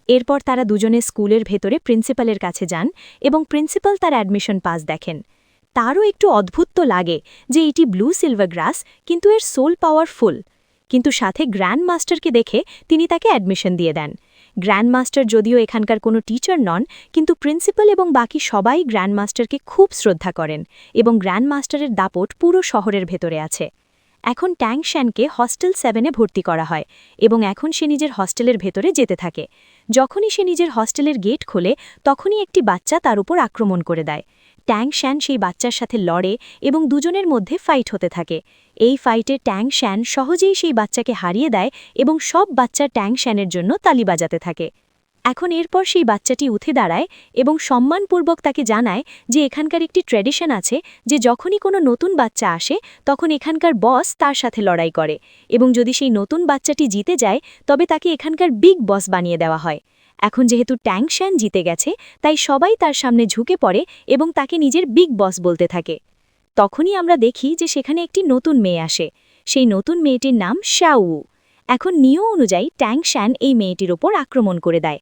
এরপর তারা দুজনে স্কুলের ভেতরে প্রিন্সিপালের কাছে যান এবং প্রিন্সিপাল তার অ্যাডমিশন পাস দেখেন। তারও একটু অদ্ভুত তো লাগে যে এটি ব্লু সিলভার গ্রাস, কিন্তু এর সোল পাওয়ারফুল। কিন্তু সাথে গ্র্যান্ড মাস্টারকে দেখে তিনি তাকে অ্যাডমিশন দিয়ে দেন। গ্র্যান্ড মাস্টার যদিও এখানকার কোনো টিচার নন, কিন্তু প্রিন্সিপাল এবং বাকি সবাই গ্র্যান্ড মাস্টারকে খুব শ্রদ্ধা করেন এবং গ্র্যান্ড মাস্টারের দাপট পুরো শহরের ভেতরে আছে। এখন ট্যাং শ্যানকে হস্টেল 7-এ ভর্তি করা হয় এবং এখন সে নিজের হস্টেলের ভেতরে যেতে থাকে। যখনই সে নিজের হস্টেলের গেট খোলে, তখনই একটি বাচ্চা তার উপর আক্রমণ করে দেয়। ট্যাং শ্যান সেই বাচ্চার সাথে লড়ে এবং দুজনের মধ্যে ফাইট হতে থাকে। এই ফাইটে ট্যাং শ্যান সহজেই সেই বাচ্চাকে হারিয়ে দেয় এবং সব বাচ্চা ট্যাং শ্যানের জন্য তালি বাজাতে থাকে। এখন এরপর সেই বাচ্চাটি উঠে দাঁড়ায় এবং সম্মানপূর্বক তাকে জানায় যে এখানকার একটি ট্র্যাডিশন আছে যে যখনই কোনো নতুন বাচ্চা আসে তখন এখানকার বস তার সাথে লড়াই করে, এবং যদি সেই নতুন বাচ্চাটি জিতে যায় তবে তাকে এখানকার বিগ বস বানিয়ে দেওয়া হয়। এখন যেহেতু ট্যাং শ্যান জিতে গেছে, তাই সবাই তার সামনে ঝুঁকে পড়ে এবং তাকে নিজের বিগ বস বলতে থাকে। তখনই আমরা দেখি যে সেখানে একটি নতুন মেয়ে আসে। সেই নতুন মেয়েটির নাম শাও। এখন নিয়ম অনুযায়ী ট্যাং শ্যান এই মেয়েটির ওপর আক্রমণ করে দেয়,